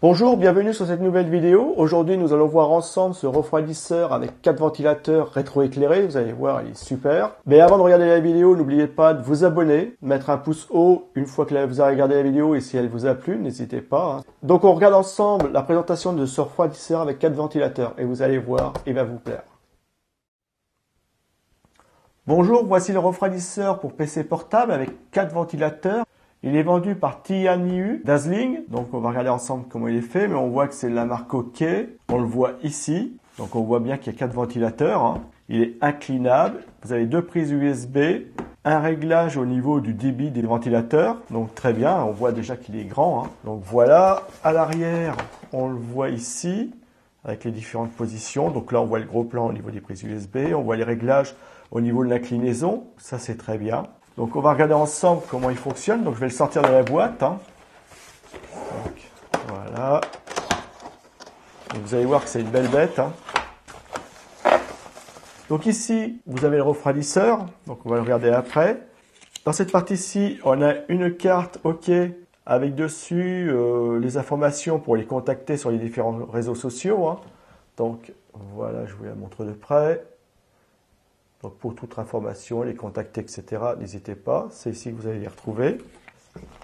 Bonjour, bienvenue sur cette nouvelle vidéo. Aujourd'hui, nous allons voir ensemble ce refroidisseur avec 4 ventilateurs rétroéclairés. Vous allez voir, il est super. Mais avant de regarder la vidéo, n'oubliez pas de vous abonner, mettre un pouce haut une fois que vous avez regardé la vidéo et si elle vous a plu, n'hésitez pas. Donc on regarde ensemble la présentation de ce refroidisseur avec 4 ventilateurs et vous allez voir, il va vous plaire. Bonjour, voici le refroidisseur pour PC portable avec 4 ventilateurs. Il est vendu par Tianyu Dazzling. Donc on va regarder ensemble comment il est fait, mais on voit que c'est la marque OK. On le voit ici. Donc on voit bien qu'il y a 4 ventilateurs. Il est inclinable. Vous avez 2 prises USB, un réglage au niveau du débit des ventilateurs. Donc très bien, on voit déjà qu'il est grand. Donc voilà, à l'arrière, on le voit ici avec les différentes positions. Donc là, on voit le gros plan au niveau des prises USB. On voit les réglages au niveau de l'inclinaison. Ça, c'est très bien. Donc, on va regarder ensemble comment il fonctionne. Donc, je vais le sortir de la boîte. Donc, voilà. Donc, vous allez voir que c'est une belle bête. Donc, ici, vous avez le refroidisseur. Donc, on va le regarder après. Dans cette partie-ci, on a une carte OK avec dessus les informations pour les contacter sur les différents réseaux sociaux. Donc, voilà, je vous la montre de près. Donc pour toute information, les contacter, etc., n'hésitez pas. C'est ici que vous allez les retrouver.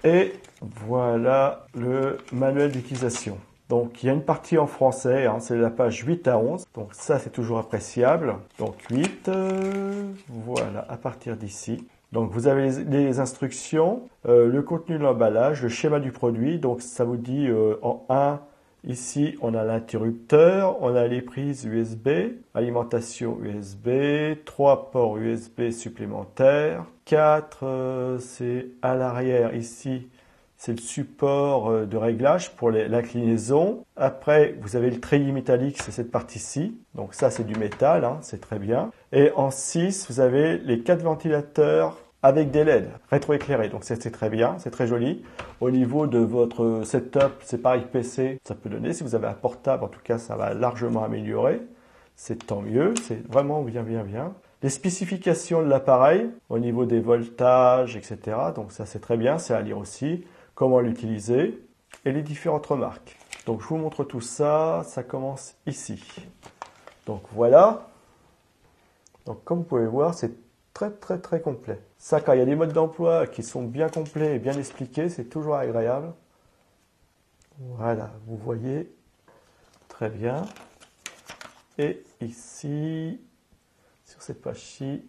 Et voilà le manuel d'utilisation. Donc il y a une partie en français, c'est la page 8 à 11. Donc ça, c'est toujours appréciable. Donc 8, voilà, à partir d'ici. Donc vous avez les instructions, le contenu de l'emballage, le schéma du produit. Donc ça vous dit en 1, ici, on a l'interrupteur, on a les prises USB, alimentation USB, 3 ports USB supplémentaires, 4, c'est à l'arrière ici, c'est le support de réglage pour l'inclinaison. Après, vous avez le treillis métallique, c'est cette partie-ci. Donc ça, c'est du métal, c'est très bien. Et en 6, vous avez les 4 ventilateurs avec des LED rétroéclairés. Donc c'est très bien, c'est très joli. Au niveau de votre setup, c'est pareil PC, ça peut donner. Si vous avez un portable, en tout cas, ça va largement améliorer. C'est tant mieux, c'est vraiment bien. Les spécifications de l'appareil, au niveau des voltages, etc. Donc ça, c'est très bien, c'est à lire aussi. Comment l'utiliser et les différentes remarques. Donc je vous montre tout ça, ça commence ici. Donc voilà. Donc comme vous pouvez voir, c'est très complet. Ça, quand il y a des modes d'emploi qui sont bien complets et bien expliqués, c'est toujours agréable. Voilà, vous voyez, très bien. Et ici, sur cette page-ci,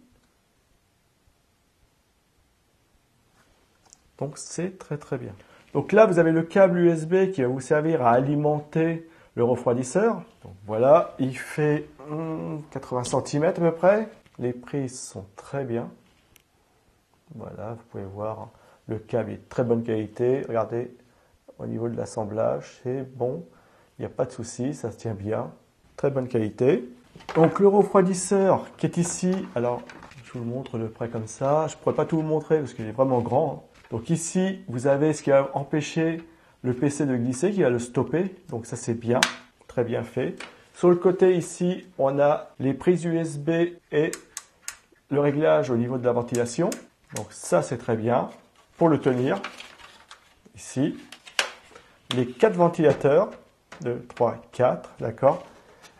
donc c'est très bien. Donc là, vous avez le câble USB qui va vous servir à alimenter le refroidisseur. Donc voilà, il fait 80 cm à peu près. Les prises sont très bien. Voilà, vous pouvez voir, le câble est de très bonne qualité. Regardez, au niveau de l'assemblage, c'est bon. Il n'y a pas de souci, ça se tient bien. Très bonne qualité. Donc le refroidisseur qui est ici, alors je vous le montre de près comme ça. Je ne pourrais pas tout vous montrer parce qu'il est vraiment grand. Donc ici, vous avez ce qui va empêcher le PC de glisser, qui va le stopper. Donc ça, c'est bien, très bien fait. Sur le côté ici, on a les prises USB et le réglage au niveau de la ventilation. Donc ça, c'est très bien pour le tenir. Ici, les 4 ventilateurs, 2, 3, 4, d'accord.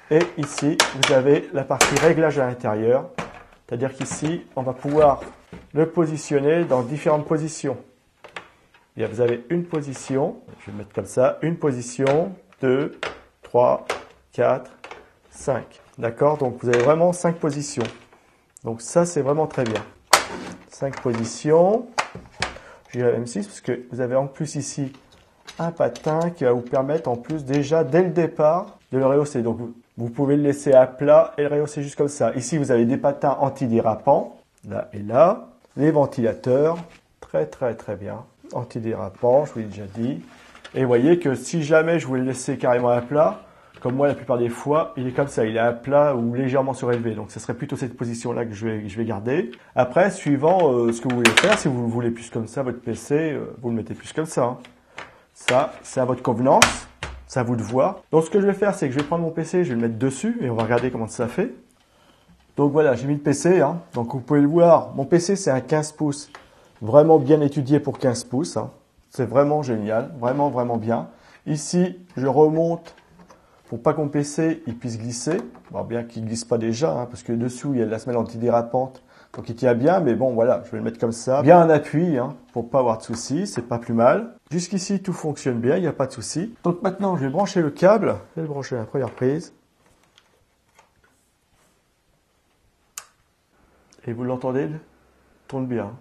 Et ici, vous avez la partie réglage à l'intérieur. C'est-à-dire qu'ici, on va pouvoir le positionner dans différentes positions. Et vous avez une position, je vais le mettre comme ça, une position, 2, 3, 4, 5. D'accord? Donc vous avez vraiment 5 positions. Donc ça, c'est vraiment très bien. 5 positions. Je dirais même 6 parce que vous avez en plus ici un patin qui va vous permettre en plus déjà dès le départ de le rehausser. Donc vous pouvez le laisser à plat et le rehausser juste comme ça. Ici, vous avez des patins antidérapants, là et là. Les ventilateurs, très bien. Antidérapants, je vous l'ai déjà dit. Et vous voyez que si jamais je voulais le laisser carrément à plat, comme moi la plupart des fois, il est comme ça, il est à plat ou légèrement surélevé. Donc ce serait plutôt cette position-là que je vais garder. Après, suivant ce que vous voulez faire, si vous le voulez plus comme ça, votre PC, vous le mettez plus comme ça. Ça, c'est à votre convenance. C'est à vous de voir. Donc ce que je vais faire, c'est que je vais prendre mon PC, je vais le mettre dessus et on va regarder comment ça fait. Donc voilà, j'ai mis le PC. Donc vous pouvez le voir, mon PC c'est un 15 pouces. Vraiment bien étudié pour 15 pouces. C'est vraiment génial, vraiment bien. Ici, je remonte pour pas que mon PC il puisse glisser. Bon, bien qu'il glisse pas déjà, hein, parce que dessous, il y a de la semelle antidérapante. Donc il tient bien, mais bon, voilà, je vais le mettre comme ça. Bien en appui, hein, pour pas avoir de soucis, c'est pas plus mal. Jusqu'ici, tout fonctionne bien, il n'y a pas de soucis. Donc maintenant, je vais brancher le câble. Je vais le brancher à la première prise. Et vous l'entendez, il tourne bien.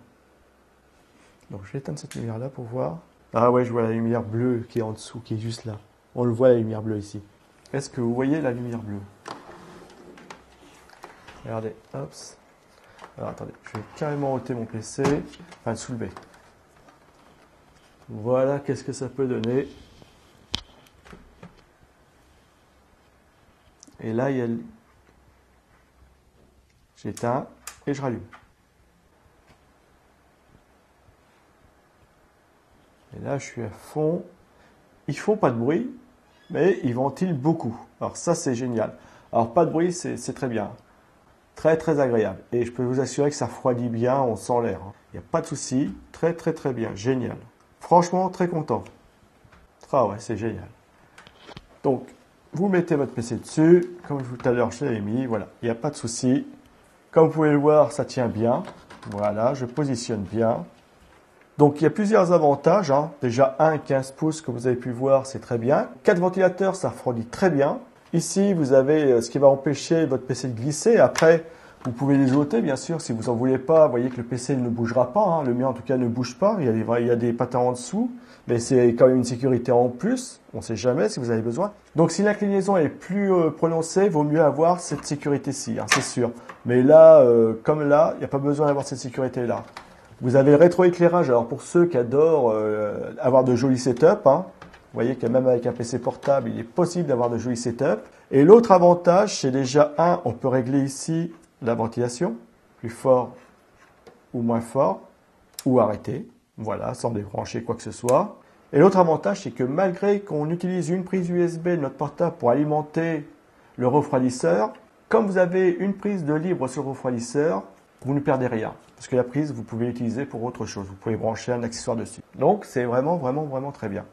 Donc je vais éteindre cette lumière-là pour voir. Ah ouais, je vois la lumière bleue qui est en dessous, qui est juste là. On le voit, la lumière bleue ici. Est-ce que vous voyez la lumière bleue? Regardez, hop. Alors attendez, je vais carrément ôter mon PC, enfin le soulever. Voilà, qu'est-ce que ça peut donner. Et là, il y a... J'éteins et je rallume. Et là, je suis à fond. Ils font pas de bruit, mais ils ventilent beaucoup. Alors ça, c'est génial. Alors pas de bruit, c'est très bien. Très très agréable. Et je peux vous assurer que ça refroidit bien, on sent l'air. Il n'y a pas de souci. Très très très bien. Génial. Franchement, très content. Ah ouais, c'est génial. Donc, vous mettez votre PC dessus. Comme tout à l'heure, je l'avais mis. Voilà, il n'y a pas de souci. Comme vous pouvez le voir, ça tient bien. Voilà, je positionne bien. Donc, il y a plusieurs avantages. Hein. Déjà, 15 pouces, comme vous avez pu voir, c'est très bien. 4 ventilateurs, ça refroidit très bien. Ici, vous avez ce qui va empêcher votre PC de glisser. Après, vous pouvez les ôter, bien sûr, si vous n'en voulez pas. Vous voyez que le PC ne bougera pas. Hein. Le mien, en tout cas, ne bouge pas. Il y a des patins en dessous. Mais c'est quand même une sécurité en plus. On ne sait jamais si vous avez besoin. Donc, si l'inclinaison est plus prononcée, il vaut mieux avoir cette sécurité-ci, hein, c'est sûr. Mais là, comme là, il n'y a pas besoin d'avoir cette sécurité-là. Vous avez le rétroéclairage. Alors, pour ceux qui adorent avoir de jolis setups, hein, vous voyez que même avec un PC portable, il est possible d'avoir de jolis setups. Et l'autre avantage, c'est déjà, on peut régler ici la ventilation, plus fort ou moins fort, ou arrêter. Voilà, sans débrancher quoi que ce soit. Et l'autre avantage, c'est que malgré qu'on utilise une prise USB de notre portable pour alimenter le refroidisseur, comme vous avez une prise de libre sur le refroidisseur, vous ne perdez rien. Parce que la prise, vous pouvez l'utiliser pour autre chose. Vous pouvez brancher un accessoire dessus. Donc, c'est vraiment, vraiment, vraiment très bien.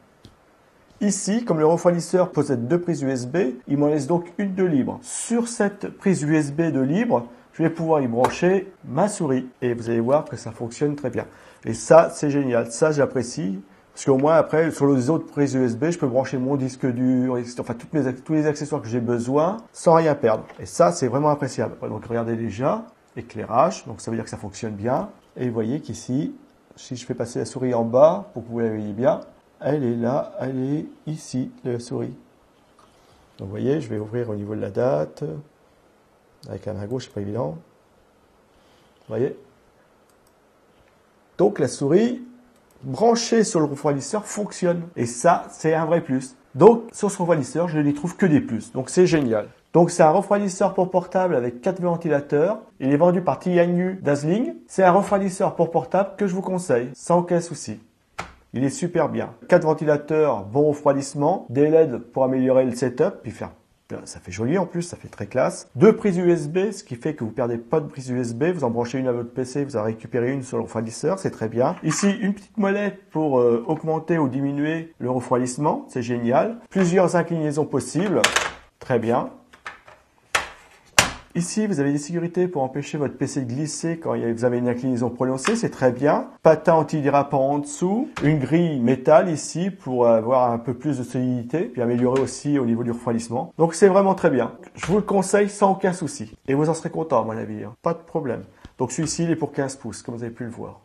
Ici, comme le refroidisseur possède 2 prises USB, il m'en laisse donc une de libre. Sur cette prise USB de libre, je vais pouvoir y brancher ma souris. Et vous allez voir que ça fonctionne très bien. Et ça, c'est génial. Ça, j'apprécie. Parce qu'au moins, après, sur les autres prises USB, je peux brancher mon disque dur, enfin, tous les accessoires que j'ai besoin, sans rien perdre. Et ça, c'est vraiment appréciable. Donc, regardez déjà, éclairage. Donc, ça veut dire que ça fonctionne bien. Et vous voyez qu'ici, si je fais passer la souris en bas, pour que vous la voyez bien, elle est là, elle est ici, la souris. Donc, vous voyez, je vais ouvrir au niveau de la date. Avec la main gauche, c'est pas évident. Vous voyez? Donc, la souris branchée sur le refroidisseur fonctionne. Et ça, c'est un vrai plus. Donc, sur ce refroidisseur, je n'y trouve que des plus. Donc, c'est génial. Donc, c'est un refroidisseur pour portable avec 4 ventilateurs. Il est vendu par Tianyu Dazzling. C'est un refroidisseur pour portable que je vous conseille, sans aucun souci. Il est super bien. 4 ventilateurs, bon refroidissement, des LED pour améliorer le setup, puis faire. Ça fait joli en plus, ça fait très classe. 2 prises USB, ce qui fait que vous ne perdez pas de prise USB. Vous en branchez une à votre PC, vous en récupérez une sur le refroidisseur, c'est très bien. Ici, une petite molette pour augmenter ou diminuer le refroidissement, c'est génial. Plusieurs inclinaisons possibles, très bien. Ici, vous avez des sécurités pour empêcher votre PC de glisser quand vous avez une inclinaison prononcée, c'est très bien. Patin antidérapant en dessous, une grille métal ici pour avoir un peu plus de solidité, puis améliorer aussi au niveau du refroidissement. Donc c'est vraiment très bien. Je vous le conseille sans aucun souci. Et vous en serez content à mon avis, hein. Pas de problème. Donc celui-ci, il est pour 15 pouces, comme vous avez pu le voir.